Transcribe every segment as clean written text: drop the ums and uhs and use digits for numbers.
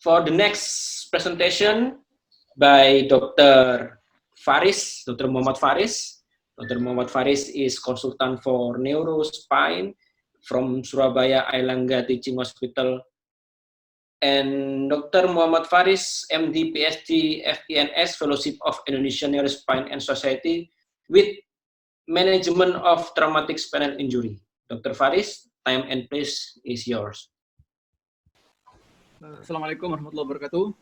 For the next presentation by Dr. Faris, Dr. Muhammad Faris. Dr. Muhammad Faris is consultant for neurospine from Surabaya Airlangga Teaching Hospital. And Dr. Muhammad Faris, MD, PhD, FENS, Fellowship of Indonesian Neurospine and Society with Management of Traumatic Spinal Injury. Dr. Faris, time and place is yours. Assalamualaikum warahmatullahi wabarakatuh.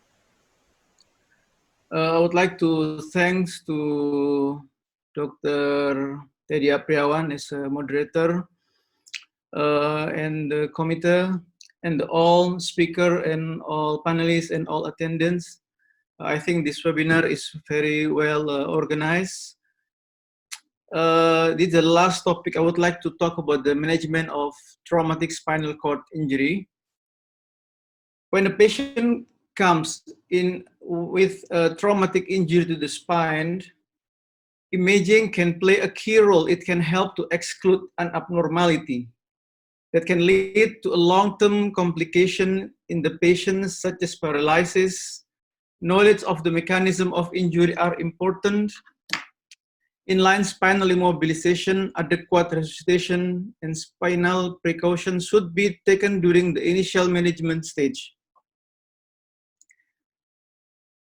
I would like to thanks to Dr. Teddy Apriawan as a moderator and the committee and all speaker and all panelists and all attendants. I think this webinar is very well organized. This is the last topic. I would like to talk about the management of traumatic spinal cord injury. When a patient comes in with a traumatic injury to the spine, imaging can play a key role. It can help to exclude an abnormality that can lead to a long-term complication in the patient, such as paralysis. Knowledge of the mechanism of injury are important. Inline spinal immobilization, adequate resuscitation, and spinal precautions should be taken during the initial management stage.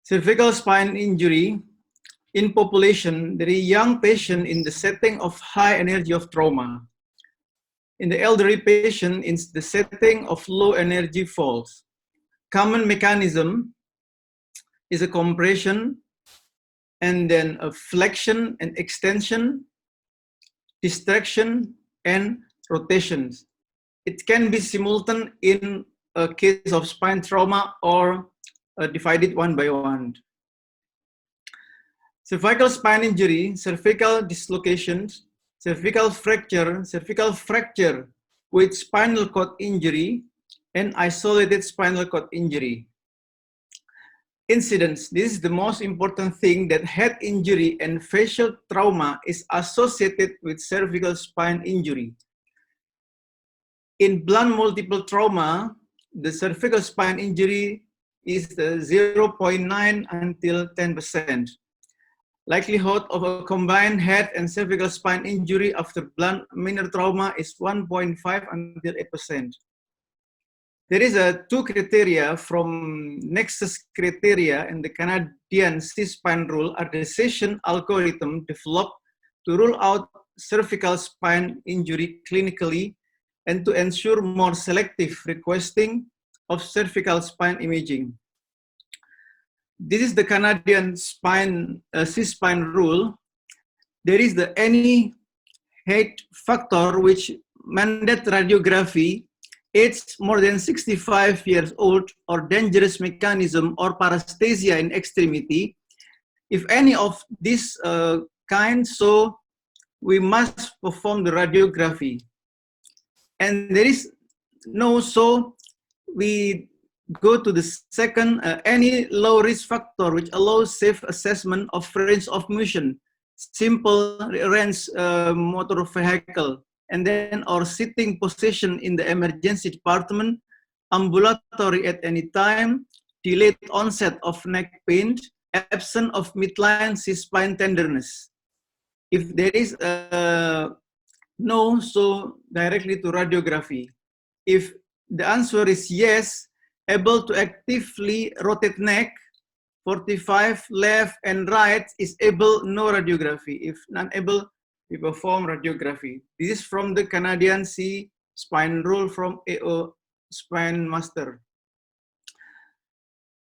Cervical spine injury in population, there is young patient in the setting of high energy of trauma. In the elderly patient, in the setting of low energy falls. Common mechanism is a compression and then a flexion and extension, distraction, and rotations. It can be simultaneous in a case of spine trauma or divided one by one. Cervical spine injury, cervical dislocations, cervical fracture with spinal cord injury, and isolated spinal cord injury. Incidence, this is the most important thing, that head injury and facial trauma is associated with cervical spine injury. In blunt multiple trauma, the cervical spine injury is 0.9 until 10%. Likelihood of a combined head and cervical spine injury after blunt minor trauma is 1.5 until 8%. There is two criteria from Nexus criteria in the Canadian C-spine rule are the session algorithm developed to rule out cervical spine injury clinically and to ensure more selective requesting of cervical spine imaging. This is the Canadian spine C-spine rule. There is any head factor which mandate radiography, age more than 65 years old, or dangerous mechanism or paresthesia in extremity. If any of this kind, so we must perform the radiography. And there is no, so we go to the second, any low risk factor which allows safe assessment of range of motion, simple range motor vehicle, and then or sitting position in the emergency department, ambulatory at any time, delayed onset of neck pain, absence of midline C-spine tenderness. If there is no, so directly to radiography. If the answer is yes, able to actively rotate neck, 45 left and right is able, no radiography. If non-able, we perform radiography. This is from the Canadian C-spine rule from AO Spine Master.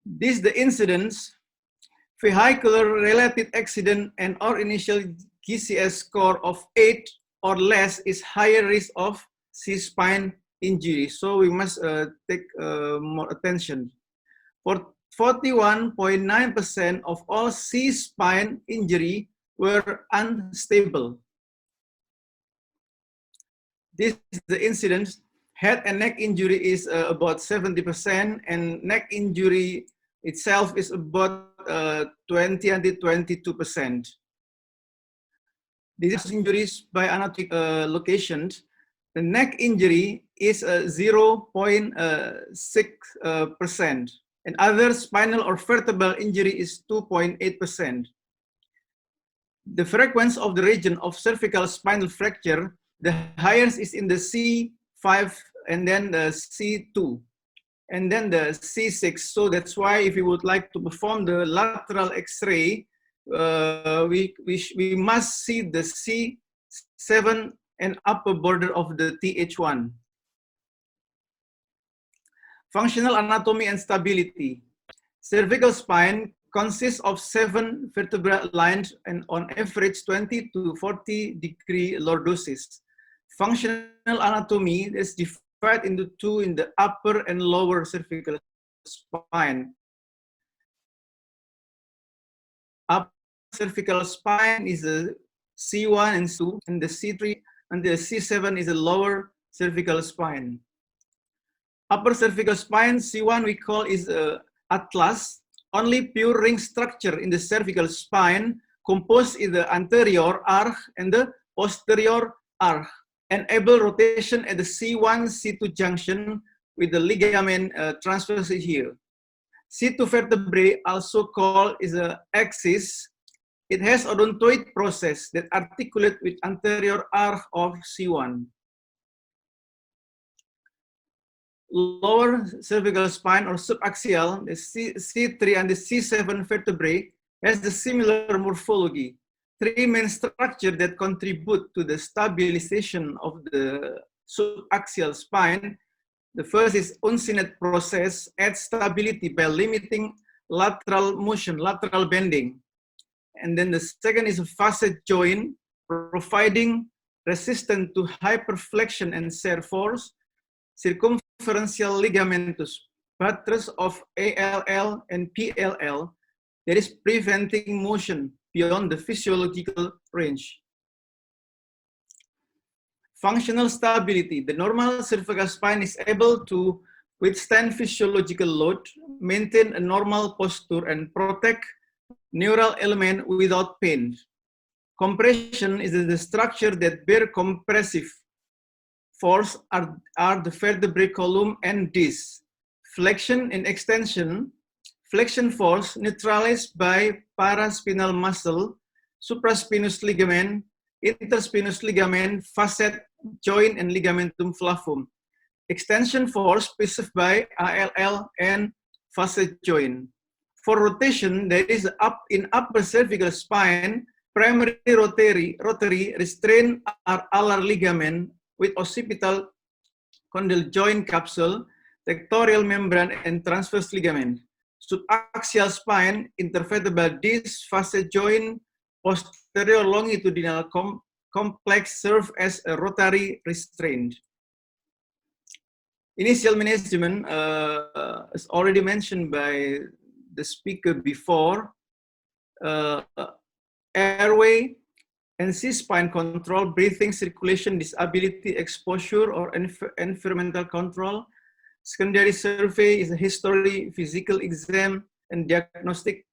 This is the incidence. Vehicular related accident and or initial GCS score of 8 or less is higher risk of C-spine injury. So we must take more attention. For 41.9% of all C-spine injury were unstable. This is the incidence. Head and neck injury is about 70%, and neck injury itself is about 20 until 22%. These injuries by anatomic locations. The neck injury is 0.6%. and other spinal or vertebral injury is 2.8%. The frequency of the region of cervical spinal fracture, the highest is in the C5 and then the C2 and then the C6. So that's why if we would like to perform the lateral X-ray, we must see the C7 and upper border of the TH1. Functional anatomy and stability. Cervical spine consists of 7 vertebrae aligned and on average 20 to 40 degree lordosis. Functional anatomy is divided into 2 in the upper and lower cervical spine. Upper cervical spine is a C1 and C2, and the C3 and the C7 is a lower cervical spine. Upper cervical spine, C1 we call is atlas, only pure ring structure in the cervical spine, composed in the anterior arc and the posterior arc, enable rotation at the C1, C2 junction with the ligament transverse here. C2 vertebrae, also called is a axis. It has odontoid process that articulate with anterior arc of C1. Lower cervical spine or subaxial, the C3 and the C7 vertebrae has the similar morphology. 3 main structures that contribute to the stabilization of the subaxial spine. The first is uncinate process, adds stability by limiting lateral motion, lateral bending. And then the second is a facet joint, providing resistance to hyperflexion and shear force. Circumferential ligamentous buttress of ALL and PLL that is preventing motion beyond the physiological range. Functional stability. The normal cervical spine is able to withstand physiological load, maintain a normal posture, and protect neural element without pain. Compression is the structure that bear compressive force are the vertebrae column and disc. Flexion and extension, flexion force neutralized by paraspinal muscle, supraspinous ligament, interspinous ligament, facet, joint, and ligamentum flavum. Extension force specified by ALL and facet joint. For rotation, there is in upper cervical spine, primary rotary restraint are alar ligament with occipital condyle joint capsule, tectorial membrane, and transverse ligament. Subaxial spine, intervertebral disc, facet joint, posterior longitudinal complex serve as a rotary restraint. Initial management, as already mentioned by the speaker before, airway, NC spine control, breathing, circulation, disability, exposure, or environmental control. Secondary survey is a history, physical exam, and diagnostic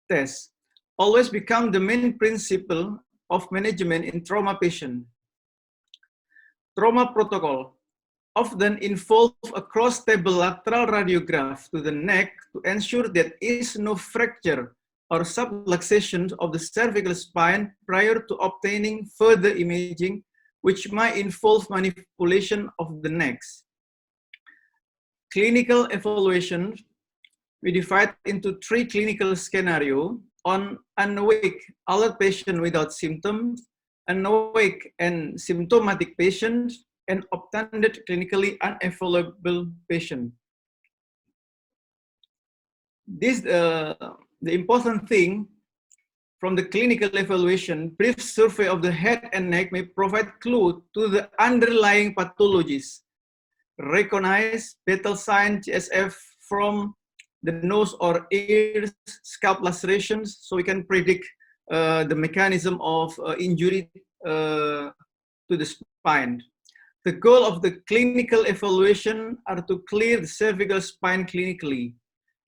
test. Always become the main principle of management in trauma patient. Trauma protocol often involve a cross-table lateral radiograph to the neck to ensure there is no fracture or subluxation of the cervical spine prior to obtaining further imaging, which might involve manipulation of the necks. Clinical evaluation, we divide into 3 clinical scenarios on unawake alert patient without symptoms, unawake and symptomatic patients, and obtunded clinically unavailable patient. This the important thing from the clinical evaluation, brief survey of the head and neck may provide clue to the underlying pathologies. Recognize vital sign GSF from the nose or ears, scalp lacerations, so we can predict the mechanism of injury to the spine. The goal of the clinical evaluation are to clear the cervical spine clinically.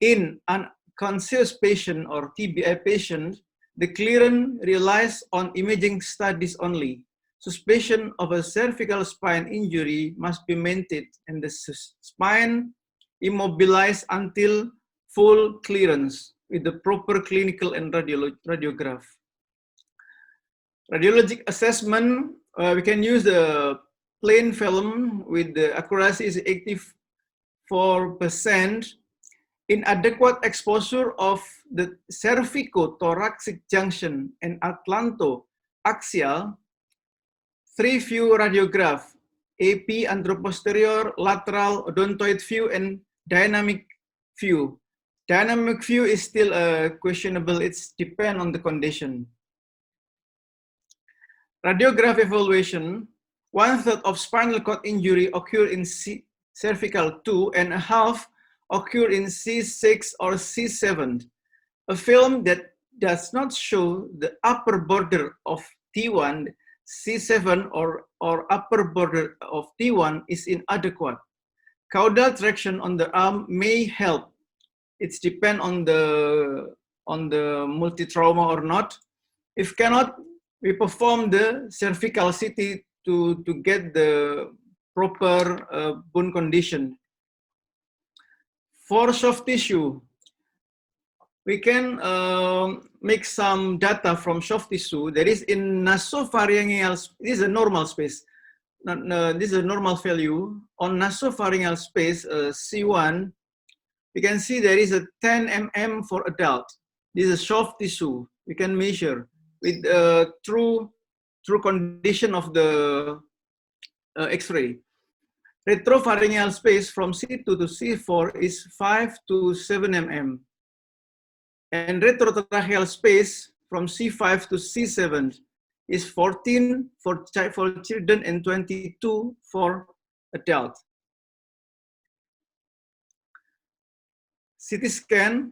In an unconscious patient or TBI patient, the clearance relies on imaging studies only. Suspicion of a cervical spine injury must be maintained and the spine immobilized until full clearance with the proper clinical and radiograph. Radiologic assessment, we can use the plain film with the accuracy is 84%. Inadequate exposure of the cervicothoracic junction and atlantoaxial, 3 view radiograph, AP, anteroposterior, lateral, odontoid view, and dynamic view. Dynamic view is still questionable. It's depend on the condition. Radiograph evaluation, 1/3 of spinal cord injury occur in cervical 2 and a half occur in C6 or C7. A film that does not show the upper border of T1, C7 or upper border of T1 is inadequate. Caudal traction on the arm may help. It's depend on the multi-trauma or not. If cannot, we perform the cervical CT to get the proper bone condition. For soft tissue, we can make some data from soft tissue. That is in nasopharyngeal, this is a normal space. This is a normal value. On nasopharyngeal space, C1, we can see there is a 10 mm for adult. This is soft tissue. We can measure with true condition of the X-ray. Retropharyngeal space from C2 to C4 is 5 to 7 mm. And retrotracheal space from C5 to C7 is 14 for children and 22 for adults. CT scan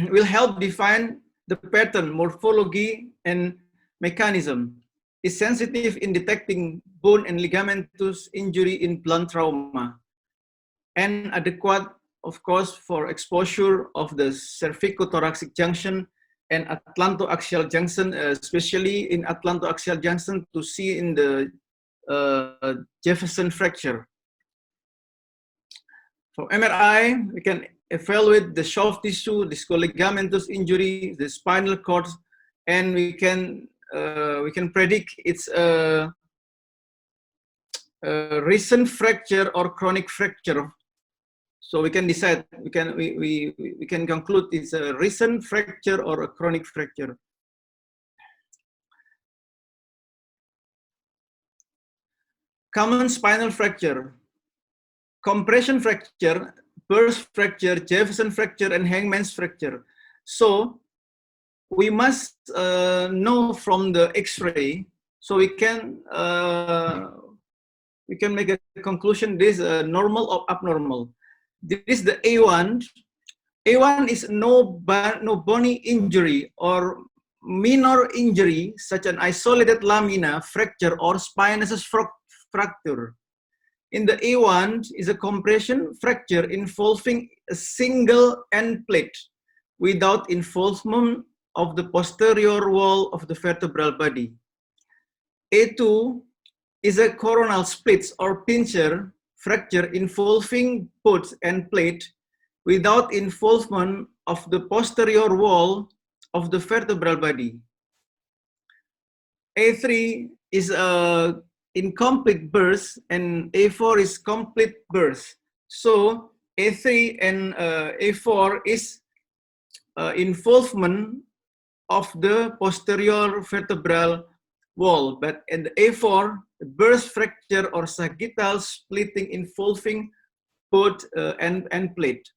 will help define the pattern, morphology, and mechanism. Is sensitive in detecting bone and ligamentous injury in blunt trauma, and adequate, of course, for exposure of the cervicothoracic junction and atlantoaxial junction, especially in atlantoaxial junction to see in the Jefferson fracture. For MRI, we can evaluate the soft tissue, the scolioligamentous injury, the spinal cord, and we can predict it's a recent fracture or chronic fracture. So we can decide, we can conclude it's a recent fracture or a chronic fracture. Common spinal fracture, compression fracture, burst fracture, Jefferson fracture, and hangman's fracture. So we must know from the X-ray, so we can make a conclusion: this is normal or abnormal. This is the A1. A1 is no bony injury or minor injury, such an isolated lamina fracture or spinous fracture. In the A1 is a compression fracture involving a single end plate without involvement of the posterior wall of the vertebral body. A2 is a coronal splits or pincer fracture involving both end plate without involvement of the posterior wall of the vertebral body. A3 is a incomplete burst and A4 is complete burst. So A3 and A4 is involvement of the posterior vertebral wall, but in the A4, the burst fracture or sagittal splitting involving both end plate.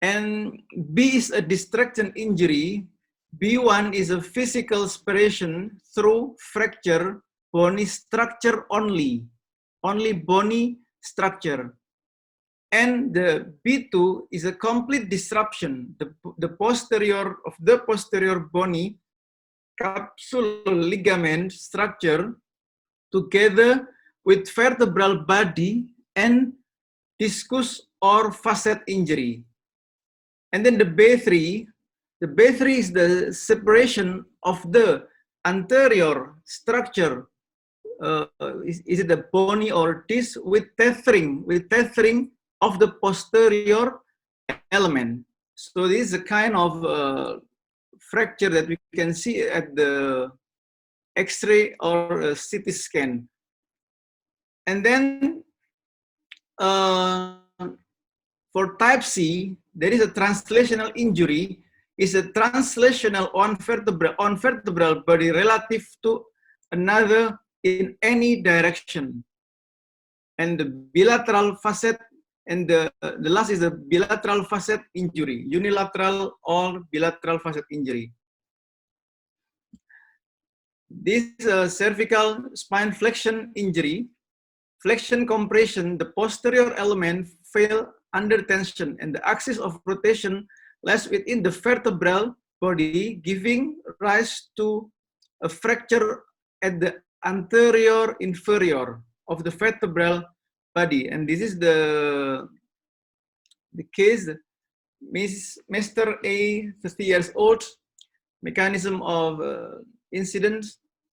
And B is a distraction injury. B1 is a physical separation through fracture, bony structure only bony structure. And the B2 is a complete disruption, the posterior bony capsule ligament structure together with vertebral body and discus or facet injury. And then the B3 is the separation of the anterior structure. Is it the bony or disc with tethering of the posterior element. So this is a kind of fracture that we can see at the X-ray or CT scan. And then for type C, there is a translational injury, is a translational on vertebral body relative to another in any direction. And the bilateral facet, and the last is the bilateral facet injury, unilateral or bilateral facet injury. This cervical spine flexion injury, flexion compression, the posterior element fail under tension and the axis of rotation lies within the vertebral body, giving rise to a fracture at the anterior inferior of the vertebral body. And this is the case, Mr. A, 30 years old, mechanism of incident,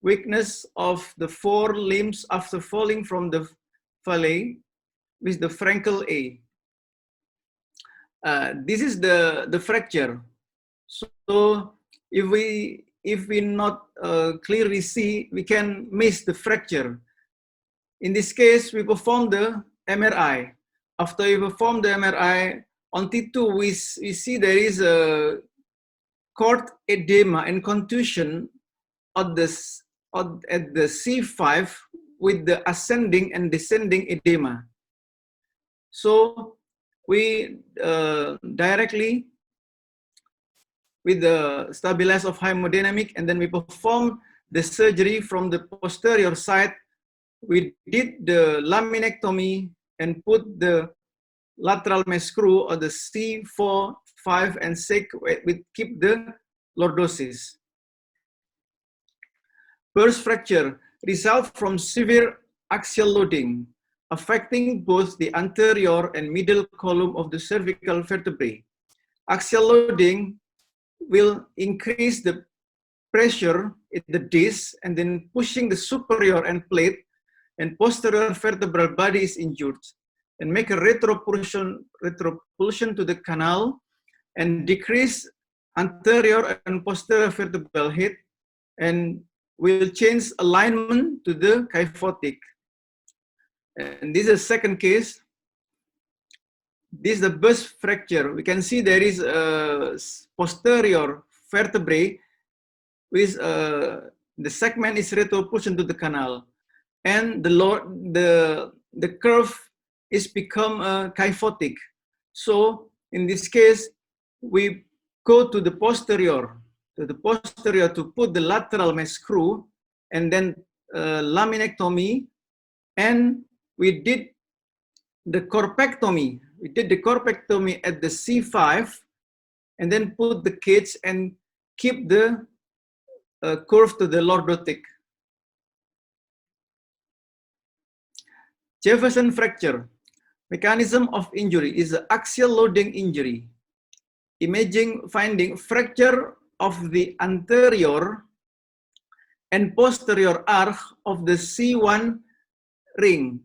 weakness of the four limbs after falling from the valley with the Frankel A. This is the fracture. So if we not clearly see, we can miss the fracture. In this case, we perform the MRI. After we perform the MRI, on T2, we see there is a cord edema and contusion at the C5 with the ascending and descending edema. So we directly with the stabilizer of hemodynamic, and then we perform the surgery from the posterior side. We did the laminectomy and put the lateral mesh screw on the C4, 5, and 6. We keep the lordosis. Burst fracture result from severe axial loading, affecting both the anterior and middle column of the cervical vertebrae. Axial loading will increase the pressure in the disc and then pushing the superior end plate and posterior vertebral body is injured and make a retropulsion to the canal and decrease anterior and posterior vertebral head and will change alignment to the kyphotic. And this is the second case. This is the burst fracture. We can see there is a posterior vertebrae with the segment is retropulsion to the canal, and the curve is become kyphotic. So in this case, we go to the posterior to put the lateral mesh screw, and then laminectomy, and we did the corpectomy. We did the corpectomy at the C5, and then put the cage and keep the curve to the lordotic. Jefferson fracture. Mechanism of injury is the axial loading injury. Imaging finding fracture of the anterior and posterior arc of the C1 ring.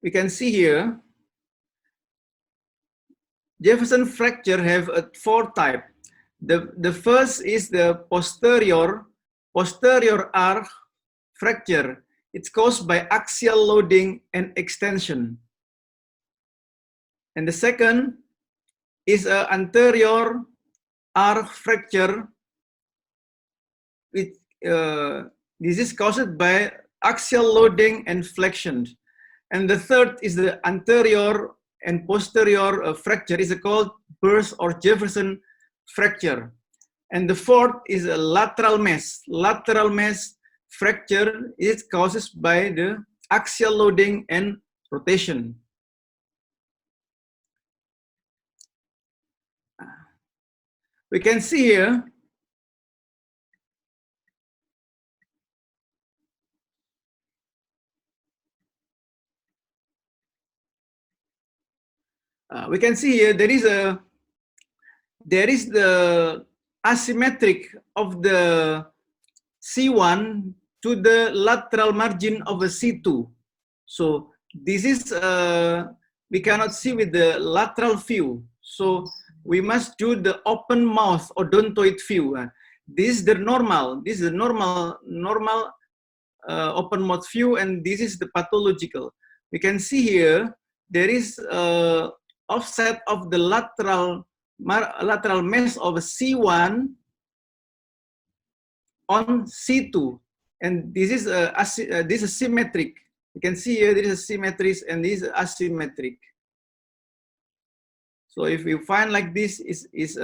We can see here, Jefferson fracture have four types. The first is the posterior arc fracture. It's caused by axial loading and extension. And the second is an anterior arc fracture. This is caused by axial loading and flexion. And the third is the anterior and posterior fracture. Is called burst or Jefferson fracture. And the fourth is a lateral mesh. Lateral mesh fracture is caused by the axial loading and rotation. We can see here there is the asymmetric of the C1 to the lateral margin of a C2. So this is we cannot see with the lateral view. So we must do the open mouth odontoid view. This is the normal. This is the normal open mouth view, and this is the pathological. We can see here there is offset of the lateral mesh of C1 on C2, and this is symmetric. You can see here there is a symmetry and this is asymmetric. So if you find like this is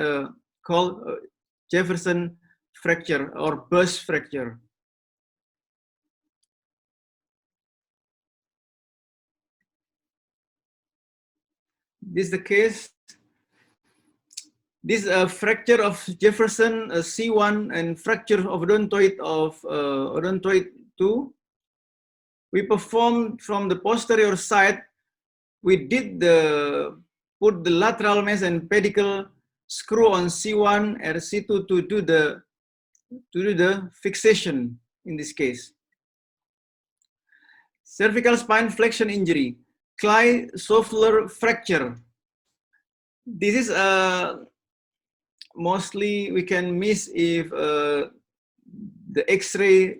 called Jefferson fracture or burst fracture. This is the case. This fracture of Jefferson C1 and fracture of odontoid 2. We performed from the posterior side. We did put the lateral mesh and pedicle screw on C1 and C2 to do the fixation in this case. Cervical spine flexion injury, Klein-Soeffler fracture. This is mostly we can miss if the X-ray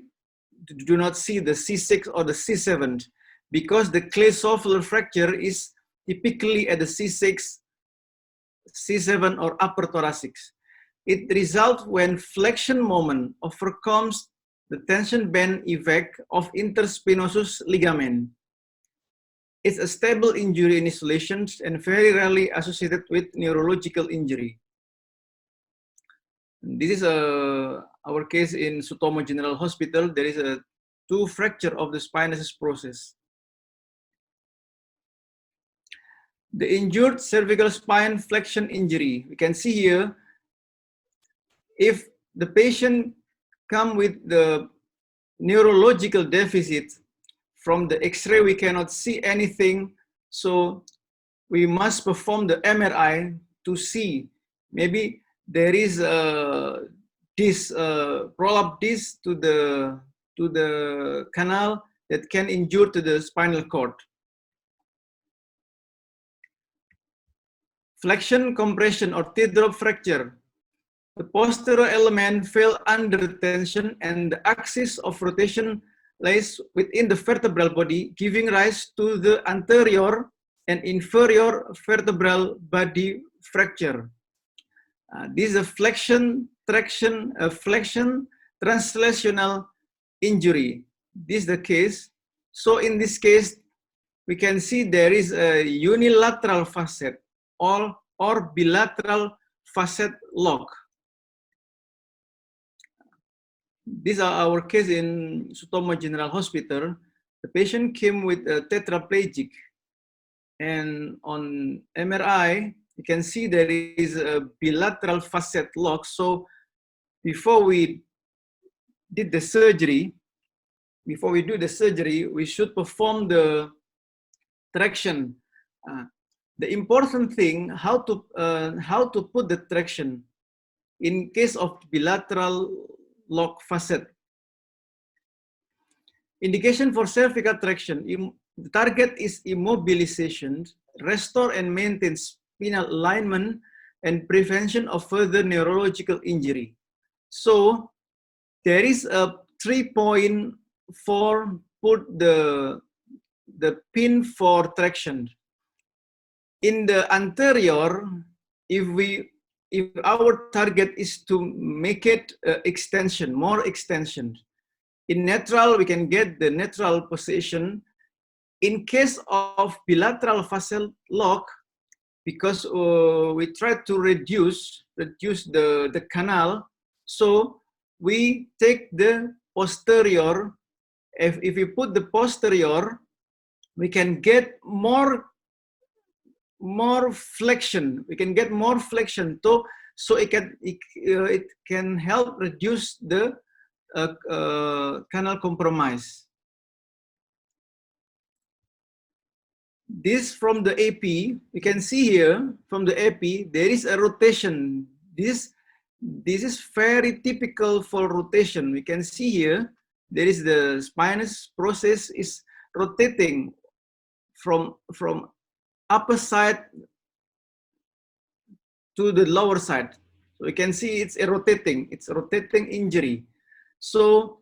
do not see the C6 or the C7, because the Klein-Soeffler fracture is typically at the C6, C7 or upper thoracic. It results when flexion moment overcomes the tension band effect of interspinosus ligament. It's a stable injury in isolation and very rarely associated with neurological injury. This is our case in Sutomo General Hospital. There is a 2 fracture of the spinaceous process. The injured cervical spine flexion injury. We can see here, if the patient come with the neurological deficit, from the X-ray we cannot see anything, so we must perform the MRI to see maybe there is this prolapse disc to the canal that can injure to the spinal cord. Flexion compression or teardrop fracture. The posterior element fell under tension and the axis of rotation lies within the vertebral body, giving rise to the anterior and inferior vertebral body fracture. This is a flexion translational injury. This is the case. So in this case, we can see there is a unilateral facet or bilateral facet lock. These are our case in Sutomo General Hospital. The patient came with a tetraplegic, and on MRI, you can see there is a bilateral facet lock. So before we did the surgery, we should perform the traction. The important thing, how to put the traction in case of bilateral lock facet. Indication for cervical traction. The target is immobilization, restore and maintain spinal alignment, and prevention of further neurological injury. So there is a 3-point for put the pin for traction. In the anterior, if our target is to make it extension, more extension. In netral, we can get the netral position. In case of bilateral facet lock, because we try to reduce the canal, so we take the posterior. If we put the posterior, we can get more flexion. We can get more flexion, so it can help reduce the canal compromise. This from the AP, you can see here from the AP there is a rotation. This is very typical for rotation. We can see here there is the spinous process is rotating from upper side to the lower side. So you can see it's a rotating injury. So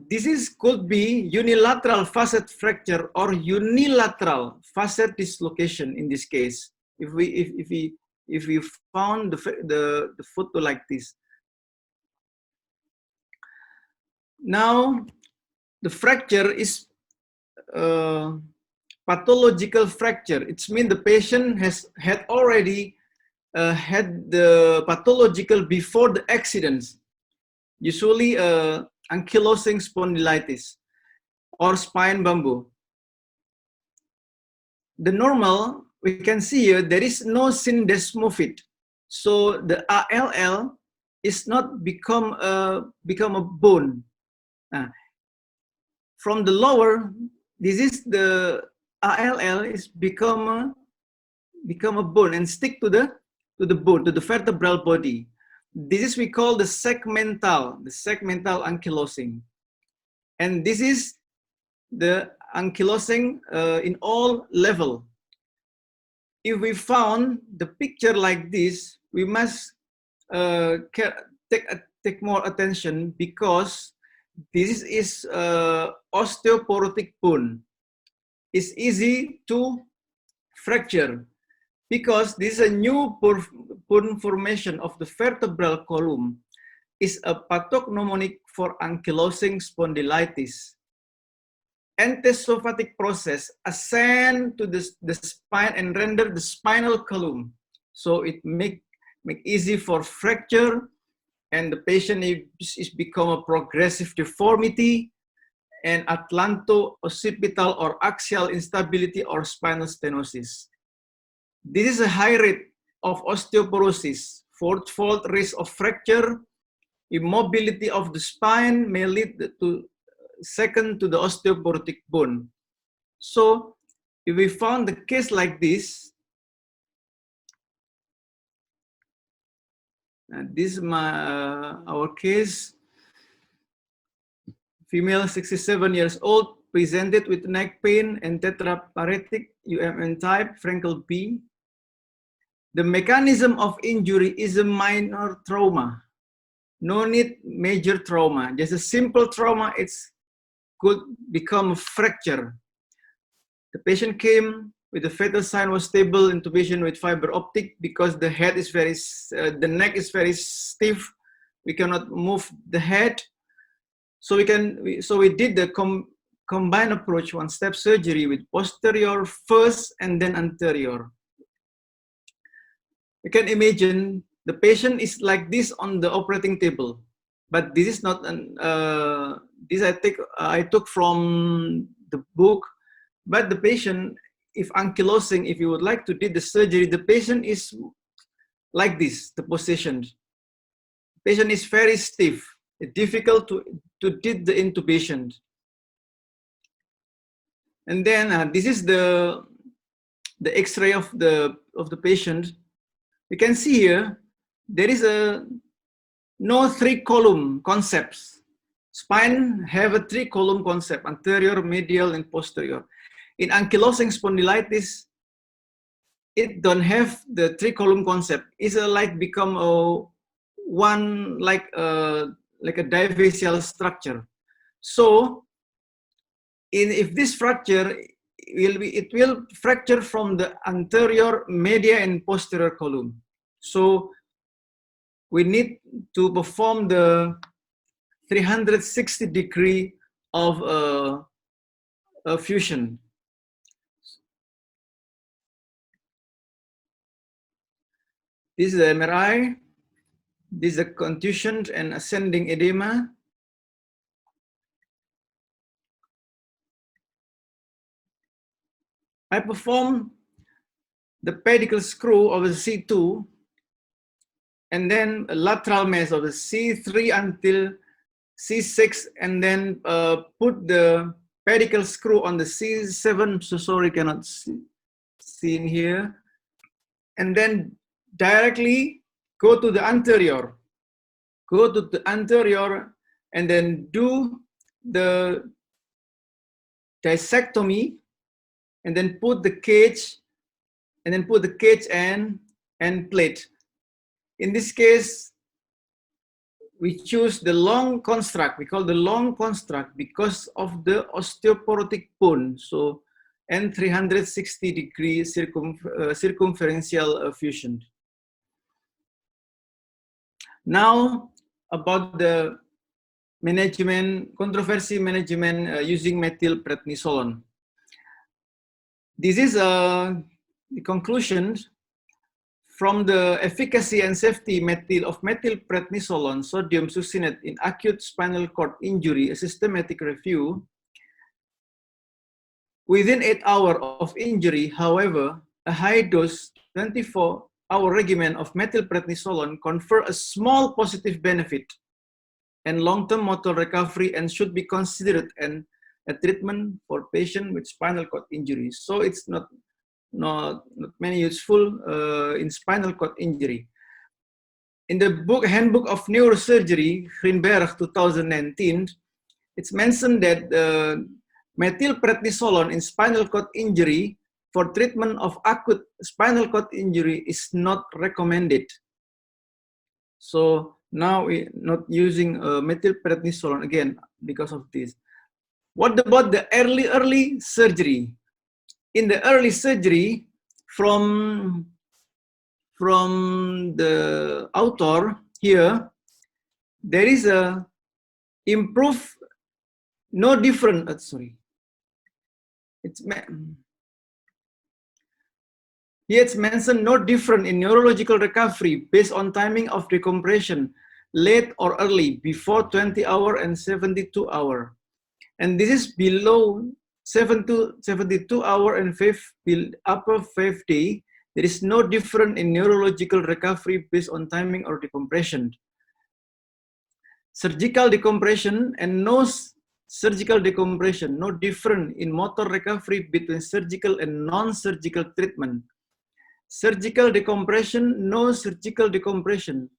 this could be unilateral facet fracture or unilateral facet dislocation in this case. If we found the photo like this. Now the fracture is pathological fracture. It means the patient had already had the pathological before the accidents. Usually ankylosing spondylitis or spine bumbo. The normal, we can see here, there is no syndesmophyte. So the ALL is not become a bone. From the lower, this is the ALL is become a bone and stick to the bone, to the vertebral body. This is we call the segmental ankylosing. And this is the ankylosing in all level. If we found the picture like this, we must take more attention, because this is osteoporotic bone. It's easy to fracture, because this is a new bone formation of the vertebral column, is a pathognomonic for ankylosing spondylitis. Entesophatic process ascend to the spine and render the spinal column. So it make easy for fracture, and the patient is become a progressive deformity and atlanto-occipital or axial instability or spinal stenosis. This is a high rate of osteoporosis, fourfold risk of fracture. Immobility of the spine may lead to second to the osteoporotic bone. So if we found the case like this, this is our case. Female, 67 years old, presented with neck pain and tetraparetic UMN type, Frankel B. The mechanism of injury is a minor trauma. No need major trauma. Just a simple trauma, it's could become a fracture. The patient came with the fetal sign was stable, intubation with fiber optic, because the head is the neck is very stiff. We cannot move the head. So we did the combined approach, one-step surgery with posterior first and then anterior. You can imagine the patient is like this on the operating table, but this is not an this I took from the book. But the patient, if ankylosing, if you would like to do the surgery, the patient is like this, the position. The patient is very stiff. It's difficult to do the intubation. And then this is the X-ray of the patient. You can see here there is no three-column concepts. Spine have a three-column concept: anterior, medial, and posterior. In ankylosing spondylitis, it don't have the three-column concept. It's like become one like a diaphyseal structure. So, if this fracture it will fracture from the anterior, medial, and posterior column. So we need to perform the 360-degree of a fusion. This is the MRI. This is a contusion and ascending edema. I perform the pedicle screw of the C2 and then a lateral mesh of the C3 until C6, and then put the pedicle screw on the C7. So sorry, cannot see in here. And then directly go to the anterior. Go to the anterior and then do the dissectomy, and then put the cage, and and plate. In this case, we choose the long construct. We call the long construct because of the osteoporotic bone. So, and 360-degree circumferential fusion. Now, about the management, controversy management using methylprednisolone. This is the conclusion from the efficacy and safety of methylprednisolone sodium succinate in acute spinal cord injury, a systematic review. Within 8 hours of injury, however, a high-dose 24-hour regimen of methylprednisolone confer a small positive benefit and long-term motor recovery and should be considered a treatment for patients with spinal cord injuries. So it's not many useful in spinal cord injury. In the book Handbook of Neurosurgery, Greenberg 2019, it's mentioned that methylprednisolone in spinal cord injury for treatment of acute spinal cord injury is not recommended. So now we're not using methylprednisolone again because of this. What about the early surgery? In the early surgery, from the author here, there is a improve, no different, here it's mentioned no different in neurological recovery based on timing of decompression, late or early, before 20 hour and 72 hour. And this is below 72 hour and upper 5 day. There is no different in neurological recovery based on timing or decompression. Surgical decompression and no surgical decompression, no different in motor recovery between surgical and non-surgical treatment. Surgical decompression, no surgical decompression.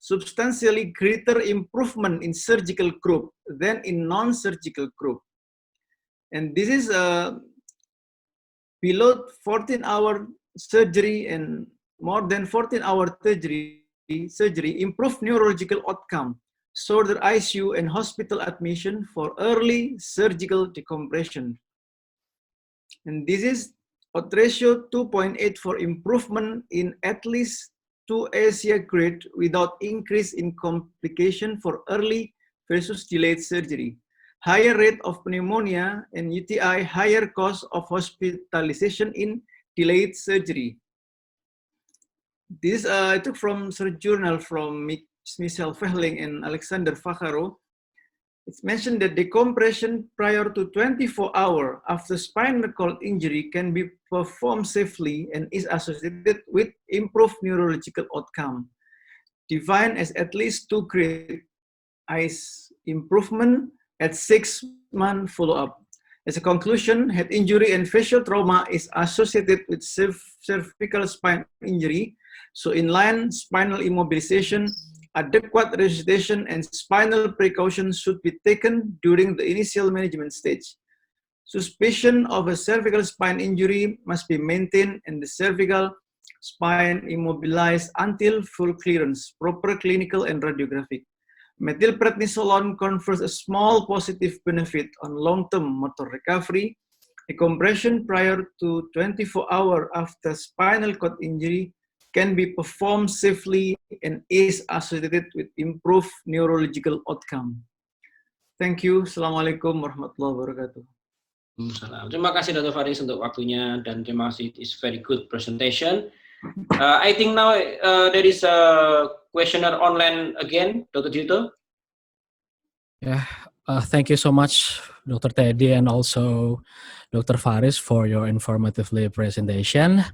Substantially greater improvement in surgical group than in non-surgical group. And this is below 14-hour surgery and more than 14-hour surgery improve neurological outcome, shorter ICU and hospital admission for early surgical decompression. And this is odds ratio 2.8 for improvement in at least 2 ASIA grade without increase in complication for early versus delayed surgery. Higher rate of pneumonia and UTI, higher cost of hospitalization in delayed surgery. This I took from Surgery Journal from Michel Vehling and Alexander Vaccaro. It's mentioned that decompression prior to 24 hours after spinal cord injury can be performed safely and is associated with improved neurological outcome, defined as at least 2 grade ICE improvement at 6-month follow-up. As a conclusion, head injury and facial trauma is associated with cervical spine injury, so inline spinal immobilization, adequate resuscitation, and spinal precautions should be taken during the initial management stage. Suspicion of a cervical spine injury must be maintained and the cervical spine immobilized until full clearance, proper clinical and radiographic. Methylprednisolone confers a small positive benefit on long-term motor recovery. Decompression prior to 24 hours after spinal cord injury can be performed safely and is associated with improved neurological outcome. Thank you. Assalamualaikum warahmatullahi wabarakatuh. Terima kasih Dr. Faris untuk waktunya dan terima kasih. It's very good presentation. I think now there is a questionnaire online again, Dr. Dito. Yeah, thank you so much, Dr. Teddy, and also Dr. Faris for your informatively presentation.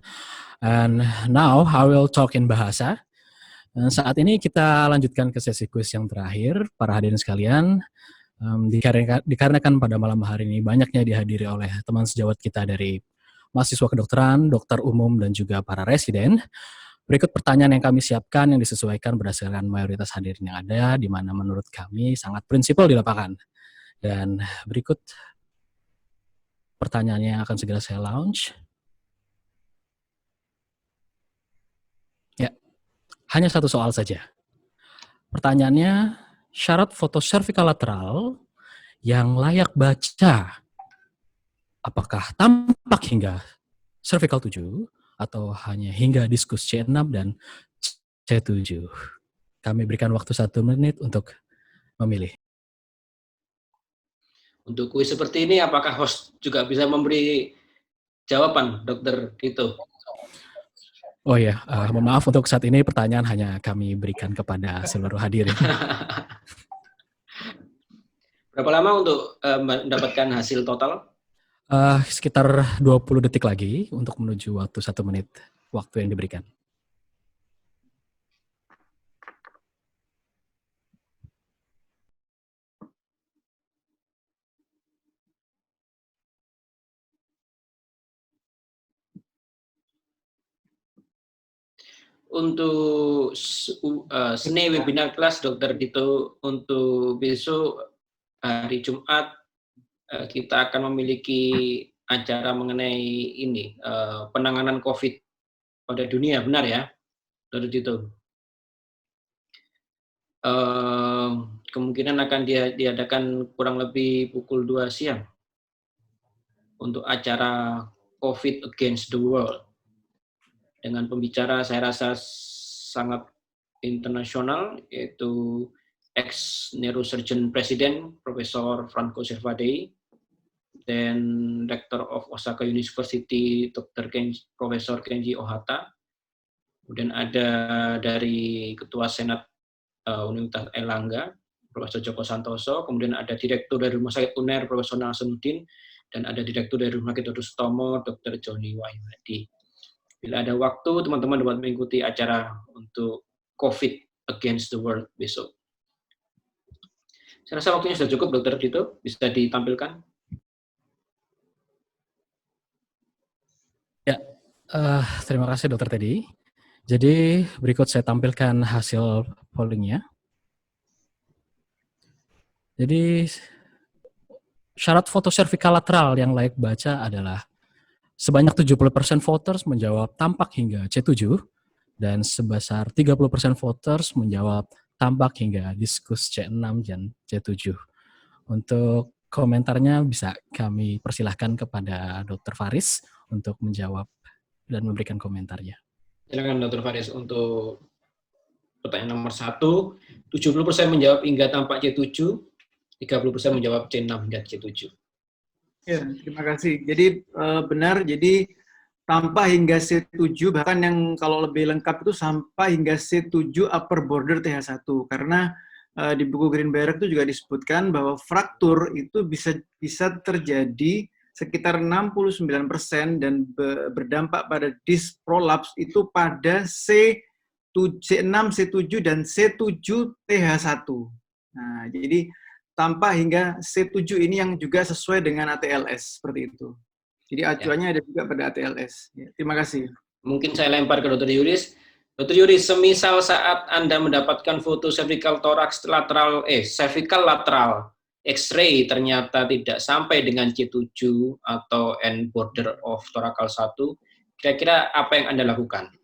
And now I will talk in bahasa. Dan saat ini kita lanjutkan ke sesi kuis yang terakhir, para hadirin sekalian. Dikarenakan pada malam hari ini banyaknya dihadiri oleh teman sejawat kita dari mahasiswa kedokteran, dokter umum, dan juga para residen. Berikut pertanyaan yang kami siapkan yang disesuaikan berdasarkan mayoritas hadirin yang ada, di mana menurut kami sangat prinsipil di lapangan. Dan berikut pertanyaannya akan segera saya launch. hanya satu soal saja. Pertanyaannya, syarat foto cervical lateral yang layak baca, apakah tampak hingga cervical 7 atau hanya hingga diskus C6 dan C7? Kami berikan waktu 1 menit untuk memilih. Untuk kuis seperti ini, apakah host juga bisa memberi jawaban, Dokter Dito? Oh ya, mohon maaf untuk saat ini pertanyaan hanya kami berikan kepada seluruh hadirin. Berapa lama untuk mendapatkan hasil total? Sekitar 20 detik lagi untuk menuju waktu 1 menit waktu yang diberikan. Untuk seni webinar kelas Dokter Dito untuk besok hari Jumat kita akan memiliki acara mengenai ini penanganan COVID pada dunia, benar ya, Dokter Dito? Kemungkinan akan diadakan kurang lebih pukul 2 siang untuk acara COVID Against the World. Dengan pembicara saya rasa sangat internasional, yaitu ex-neurosurgeon presiden, Profesor Franco Servadei, dan Rector of Osaka University, Profesor Kenji Ohata. Kemudian ada dari Ketua Senat Universitas Airlangga, Profesor Joko Santoso, kemudian ada Direktur dari Rumah Sakit UNER, Profesor Nasamuddin, dan ada Direktur dari Rumah Sakit Dr. Sutomo, Dr. Joni Wahyudi. Bila ada waktu, teman-teman dapat mengikuti acara untuk COVID Against the World besok. Saya rasa waktunya sudah cukup, Dokter Dito. Bisa ditampilkan? Ya, terima kasih Dokter Teddy. Jadi berikut saya tampilkan hasil pollingnya. Jadi syarat foto cervical lateral yang layak baca adalah sebanyak 70% voters menjawab tampak hingga C7 dan sebesar 30% voters menjawab tampak hingga diskus C6 dan C7. Untuk komentarnya bisa kami persilahkan kepada Dr. Faris untuk menjawab dan memberikan komentarnya. Silakan Dr. Faris untuk pertanyaan nomor 1. 70% menjawab hingga tampak C7, 30% menjawab C6 hingga C7. Ya, terima kasih. Jadi benar, jadi tanpa hingga C7, bahkan yang kalau lebih lengkap itu sampai hingga C7 upper border TH1. Karena di buku Greenberg itu juga disebutkan bahwa fraktur itu bisa terjadi sekitar 69% dan berdampak pada disk prolaps itu pada C6, C7, dan C7 TH1. Nah, jadi tanpa hingga C7 ini yang juga sesuai dengan ATLS, seperti itu. Jadi acuannya ada juga pada ATLS. Ya, terima kasih. Mungkin saya lempar ke Dr. Yuris. Dr. Yuris, semisal saat Anda mendapatkan foto cervical thorax lateral, cervical lateral X-ray ternyata tidak sampai dengan C7 atau end border of thoracal 1, kira-kira apa yang Anda lakukan?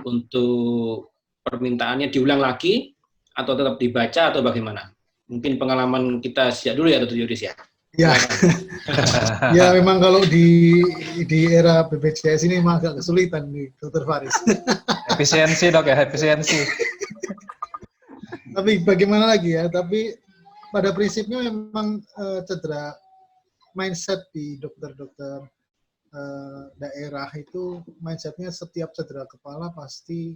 Untuk permintaannya diulang lagi, atau tetap dibaca, atau bagaimana? Mungkin pengalaman kita sejak dulu ya, Dr. Yuris ya. Ya, ya memang kalau di era BPJS ini memang agak kesulitan nih, Dr. Faris. Efisiensi dok ya, efisiensi. Tapi bagaimana lagi ya? Tapi pada prinsipnya memang cedera mindset di dokter-dokter daerah itu mindsetnya setiap cedera kepala pasti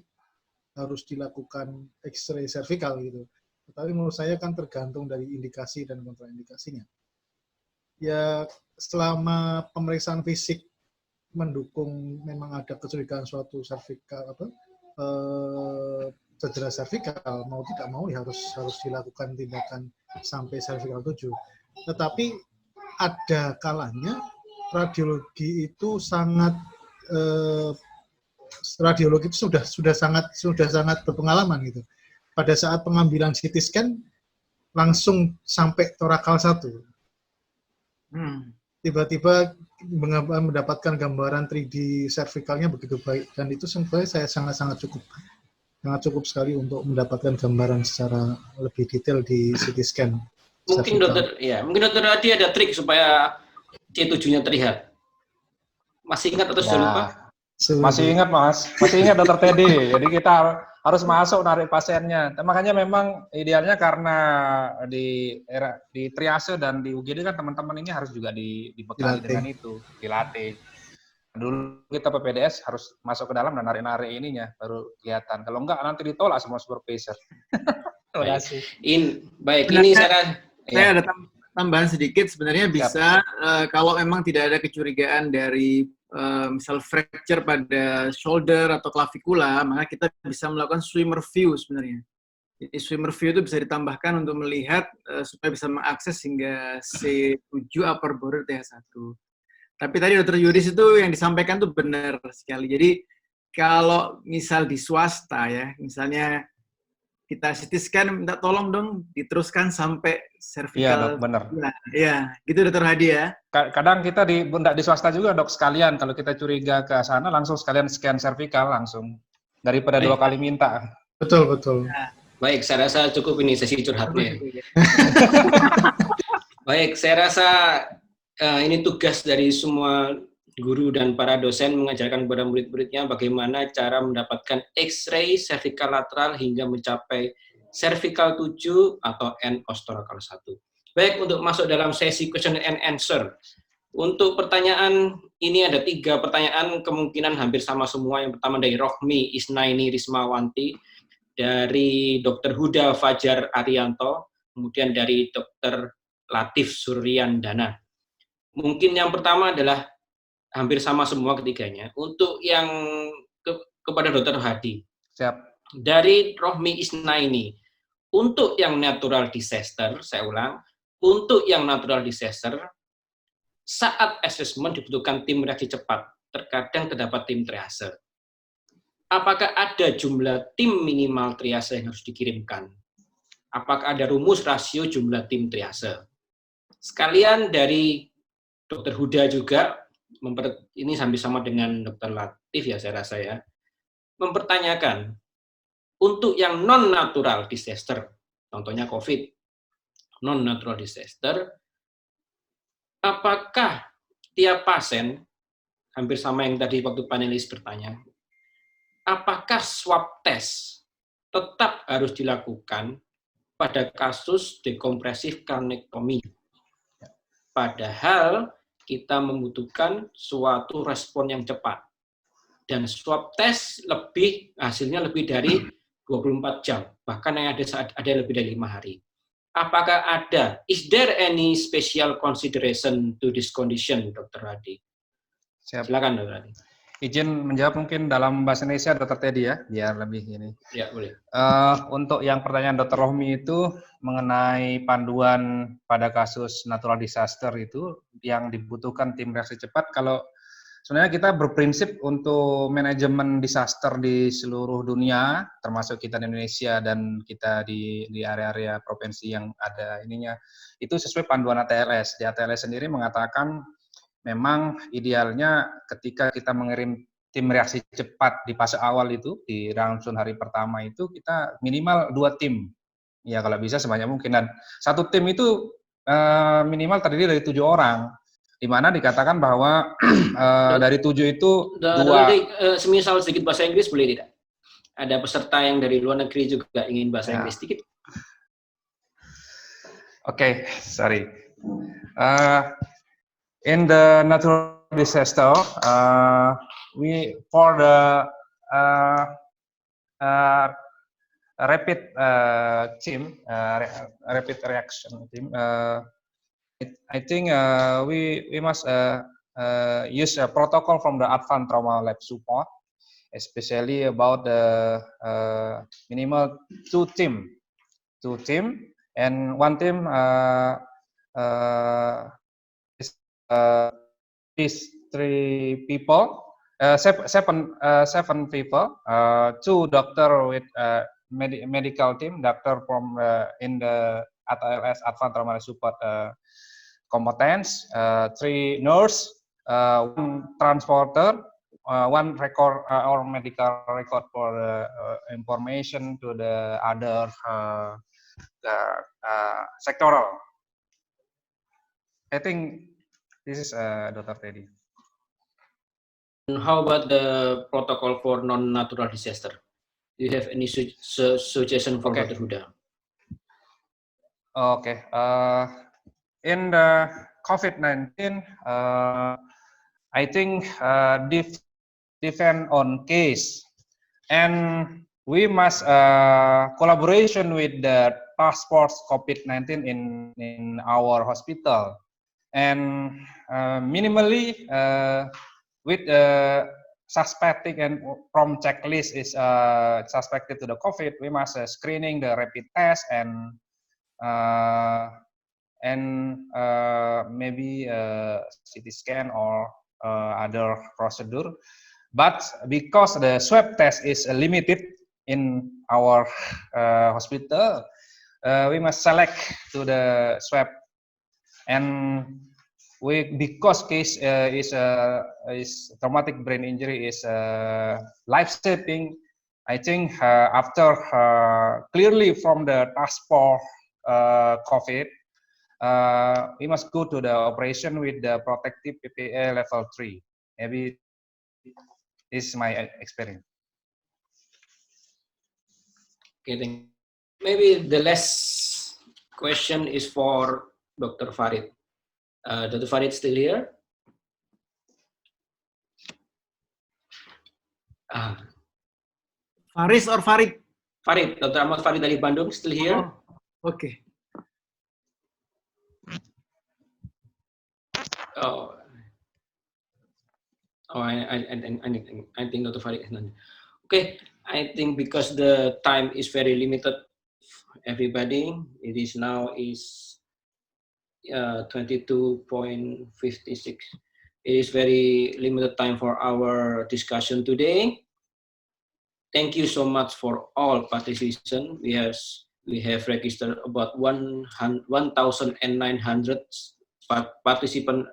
harus dilakukan X-ray cervical gitu. Tetapi menurut saya kan tergantung dari indikasi dan kontraindikasinya. Ya selama pemeriksaan fisik mendukung memang ada kecurigaan suatu cervical cedera cervical, mau tidak mau ya harus dilakukan tindakan sampai cervical 7. Tetapi ada kalanya radiologi itu sangat radiologi itu sudah sangat berpengalaman gitu. Pada saat pengambilan CT scan langsung sampai thoracal 1. Tiba-tiba mendapatkan gambaran 3D cervicalnya begitu baik, dan itu sebenarnya saya sangat-sangat cukup. sangat cukup sekali untuk mendapatkan gambaran secara lebih detail di CT scan. Mungkin dokter Adi ada trik supaya C7-nya terlihat. Masih ingat atau sudah lupa? Masih ingat Mas, masih ingat dokter Teddy. Jadi kita harus masuk narik pasiennya. Makanya memang idealnya karena di triase dan di UGD kan teman-teman ini harus juga dibekali dengan itu, dilatih. Dulu kita PPDS harus masuk ke dalam dan narik-narik ininya baru kelihatan. Kalau enggak nanti ditolak semua supervisor. Terima kasih. Ini saya ada tambahan sedikit, sebenarnya bisa kalau memang tidak ada kecurigaan dari misal fracture pada shoulder atau clavicular, maka kita bisa melakukan swimmer view sebenarnya. Jadi swimmer view itu bisa ditambahkan untuk melihat supaya bisa mengakses hingga C7 upper border TH1. Tapi tadi Dr. Yudis itu yang disampaikan tuh benar sekali. Jadi kalau misal di swasta ya, misalnya kita CT scan, minta tolong dong diteruskan sampai cervical. Iya dok, benar. Iya, gitu Dr. Hadi ya. Kadang kita di swasta juga dok sekalian, kalau kita curiga ke sana langsung sekalian scan cervical langsung, daripada dua kali minta. Betul, betul. Nah, baik, saya rasa cukup ini sesi curhatnya. Baik, saya rasa ini tugas dari semua guru dan para dosen mengajarkan kepada murid-muridnya bagaimana cara mendapatkan X-ray cervical lateral hingga mencapai cervical 7 atau end osteoracal 1. Baik, untuk masuk dalam sesi question and answer. Untuk pertanyaan ini ada 3 pertanyaan, kemungkinan hampir sama semua. Yang pertama dari Rohmi Isnaini Rismawanti, dari Dr. Huda Fajar Arianto, kemudian dari Dr. Latif Suryandana. Mungkin yang pertama adalah hampir sama semua ketiganya. Untuk yang kepada Dr. Hadi. Siap. Dari Rohmi Isnaini, untuk yang natural disaster, saya ulang, untuk yang natural disaster, saat assessment dibutuhkan tim reaksi cepat, terkadang terdapat tim triase. Apakah ada jumlah tim minimal triase yang harus dikirimkan? Apakah ada rumus rasio jumlah tim triase? Sekalian dari Dr. Huda juga, ini hampir sama dengan Dr. Latif ya saya rasa ya, mempertanyakan untuk yang non-natural disaster, contohnya COVID, non-natural disaster, apakah tiap pasien, hampir sama yang tadi waktu panelis bertanya, apakah swab test tetap harus dilakukan pada kasus dekompresif karnektomi? Padahal kita membutuhkan suatu respon yang cepat. Dan swab test hasilnya lebih dari 24 jam. Bahkan yang ada lebih dari 5 hari. Apakah is there any special consideration to this condition, Dr. Hadi? Siap. Silakan, Dr. Hadi. Izin menjawab mungkin dalam bahasa Indonesia, Dr. Teddy ya, biar lebih ini. Ya, boleh. Untuk yang pertanyaan Dr. Rohmi itu mengenai panduan pada kasus natural disaster itu yang dibutuhkan tim reaksi cepat. Kalau sebenarnya kita berprinsip untuk manajemen disaster di seluruh dunia, termasuk kita di Indonesia dan kita di area-area provinsi yang ada ininya, itu sesuai panduan ATLS. Di ATLS sendiri mengatakan memang idealnya ketika kita mengirim tim reaksi cepat di fase awal itu, di rangsun hari pertama itu, kita minimal 2 tim. Ya kalau bisa sebanyak mungkin. Dan 1 tim itu minimal terdiri dari 7 orang. Di mana dikatakan bahwa dari 7 itu 2. Semisal sedikit bahasa Inggris boleh tidak? Ada peserta yang dari luar negeri juga ingin bahasa Inggris sedikit. Okay, sorry. In the natural disaster, for the rapid team, rapid reaction team, I think we must use a protocol from the Advanced Trauma Lab support, especially about the minimal 2 team, and 1 team is 3 people, 7 people, 2 doctor with medical team, doctor from in the ATLS Advanced Trauma Support competence, 3 nurse, 1 transporter, one record or medical record for the information to the other sectoral. I think this is Dr. Teddy. How about the protocol for non-natural disaster? Do you have any suggestion for Okay. Dr. Huda? Okay. In the COVID-19, I think depend on case, and we must collaboration with the task force COVID-19 in our hospital, and minimally with suspecting and from checklist is suspected to the COVID, we must screening the rapid test and maybe CT scan or other procedure. But because the swab test is limited in our hospital, we must select to the swab, and because case is traumatic brain injury is life-saving. I think after clearly from the task force COVID, we must go to the operation with the protective PPE level 3. Maybe this is my experience. Okay, thank you. Maybe the last question is for Dr. Farid. Dr. Farid still here? Faris or Farid? Farid, Dr. Ahmad Farid dari Bandung still here? Oh, okay. I think Dr. Farid is not. Okay, I think because the time is very limited, everybody, it is now is 22:56. It is very limited time for our discussion today. Thank you so much for all participation. We have registered about 1,900 participants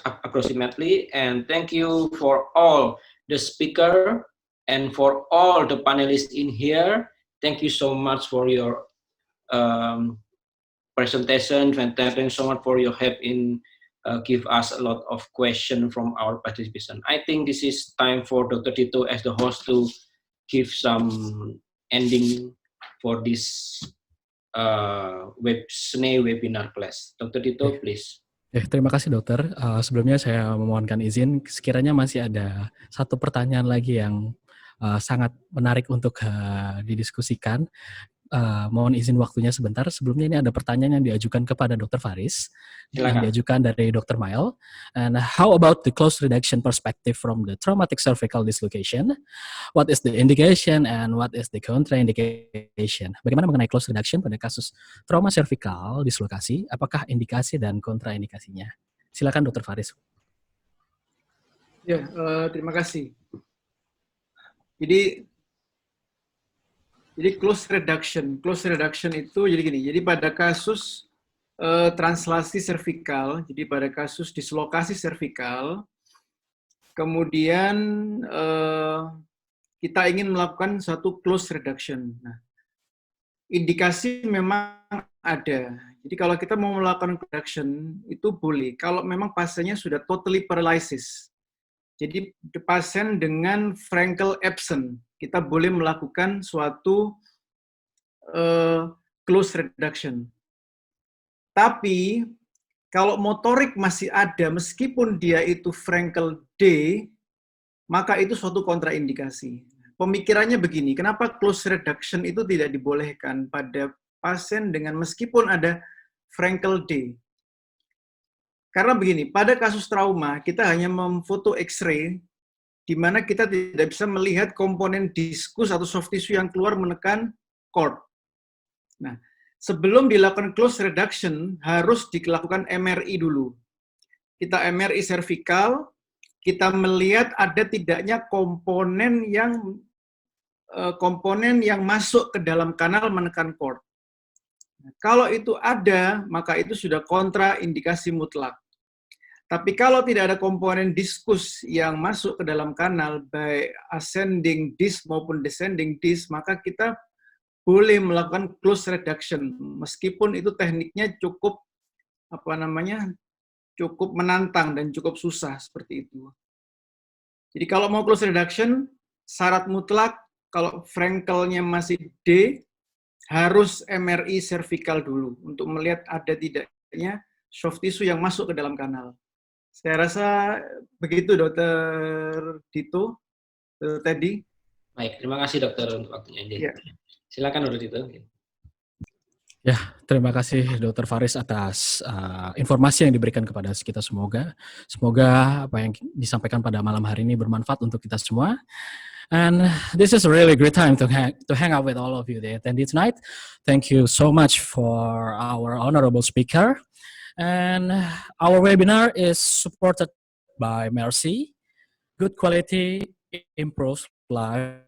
approximately, and thank you for all the speaker and for all the panelists in here. Thank you so much for your presentation, and thank you so much for your help in give us a lot of questions from our participants. I think this is time for Dr. Tito as the host to give some ending for this SNAI webinar class. Dr. Tito, please. Terima kasih dokter. Sebelumnya saya memohonkan izin, sekiranya masih ada satu pertanyaan lagi yang sangat menarik untuk didiskusikan. Mohon izin waktunya sebentar. Sebelumnya ini ada pertanyaan yang diajukan kepada Dr. Faris, yang diajukan dari Dr. Mael. And how about the close reduction perspective from the traumatic cervical dislocation? What is the indication and what is the contraindication? Bagaimana mengenai close reduction pada kasus trauma cervical dislokasi? Apakah indikasi dan kontraindikasinya? Silakan Dr. Faris. Ya, terima kasih. Jadi close reduction itu jadi gini. Jadi pada kasus translasi cervical, jadi pada kasus dislokasi cervical, kemudian kita ingin melakukan satu close reduction. Nah, indikasi memang ada. Jadi kalau kita mau melakukan reduction itu boleh. Kalau memang pasiennya sudah totally paralysis. Jadi pasien dengan Frankel absent, kita boleh melakukan suatu close reduction. Tapi kalau motorik masih ada, meskipun dia itu Frankel D, maka itu suatu kontraindikasi. Pemikirannya begini, kenapa close reduction itu tidak dibolehkan pada pasien dengan meskipun ada Frankel D? Karena begini, pada kasus trauma, kita hanya memfoto X-ray, di mana kita tidak bisa melihat komponen diskus atau soft tissue yang keluar menekan cord. Nah, sebelum dilakukan close reduction, harus dilakukan MRI dulu. Kita MRI cervical, kita melihat ada tidaknya komponen yang masuk ke dalam kanal menekan cord. Kalau itu ada, maka itu sudah kontraindikasi mutlak. Tapi kalau tidak ada komponen diskus yang masuk ke dalam kanal, baik ascending disc maupun descending disc, maka kita boleh melakukan close reduction, meskipun itu tekniknya cukup cukup menantang dan cukup susah seperti itu. Jadi kalau mau close reduction, syarat mutlak kalau Frankelnya masih D, harus MRI cervical dulu untuk melihat ada tidaknya soft tissue yang masuk ke dalam kanal. Saya rasa begitu, Dr. Dito, Dr. Teddy. Baik, terima kasih dokter untuk waktunya. Ya. Silakan Dr. Dito. Ya, terima kasih Dr. Faris atas informasi yang diberikan kepada kita semoga. Semoga apa yang disampaikan pada malam hari ini bermanfaat untuk kita semua. And this is a really great time to hang out with all of you, the attendees tonight. Thank you so much for our honorable speaker. And our webinar is supported by Mercy. Good quality improves life.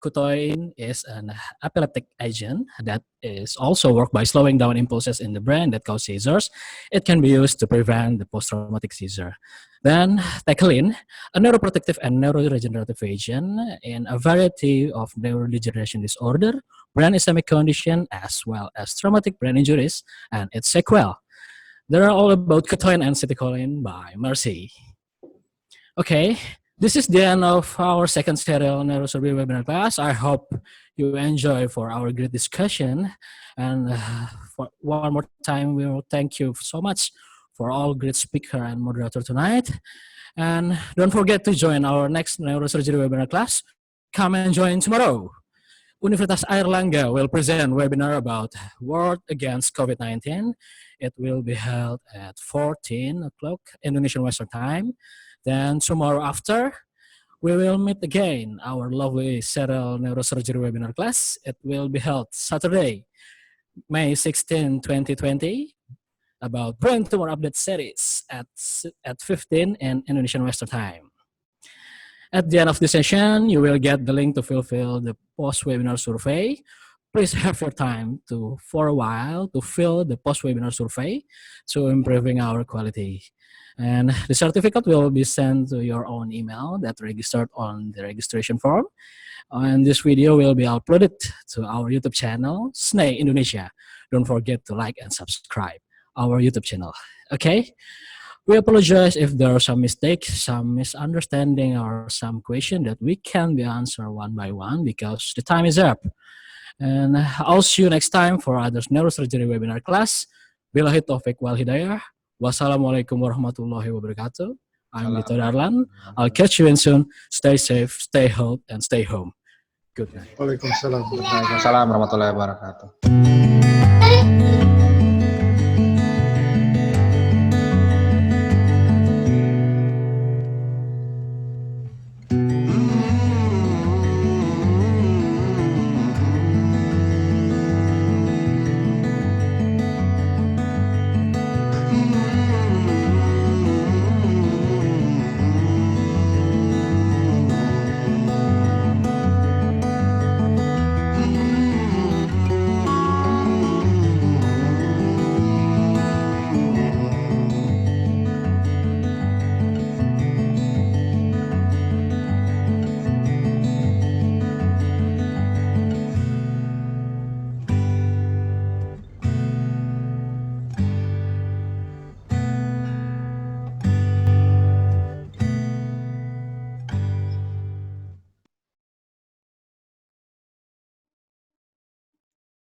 Coutoin is an epileptic agent that is also work by slowing down impulses in the brain that cause seizures. It can be used to prevent the post-traumatic seizure. Then Teclin, a neuroprotective and neuroregenerative agent in a variety of neurodegeneration disorder, brain ischemic condition, as well as traumatic brain injuries and its sequel. They're all about Coutoin and citicoline by Mercy. Okay. This is the end of our second serial neurosurgery webinar class. I hope you enjoy for our great discussion. And for one more time, we will thank you so much for all great speaker and moderator tonight. And don't forget to join our next neurosurgery webinar class. Come and join tomorrow. Universitas Airlangga will present a webinar about War Against COVID-19. It will be held at 14 o'clock Indonesian Western Time. Then tomorrow after, we will meet again our lovely serial neurosurgery webinar class. It will be held Saturday, May 16, 2020, about brain tumor update series at 15 in Indonesian Western Time. At the end of the session, you will get the link to fulfill the post-webinar survey. Please have your time for a while to fill the post-webinar survey to improving our quality. And the certificate will be sent to your own email that registered on the registration form. And this video will be uploaded to our YouTube channel, SNE Indonesia. Don't forget to like and subscribe our YouTube channel. Okay? We apologize if there are some mistakes, some misunderstanding, or some question that we can be answered one by one because the time is up. And I'll see you next time for other neurosurgery webinar class. Billahi taufiq wal hidayah. Wassalamualaikum warahmatullahi wabarakatuh. I'm Dito Darlan. I'll catch you in soon. Stay safe, stay healthy, and stay home. Good night. Waalaikumsalam. Waalaikumsalam warahmatullahi wabarakatuh.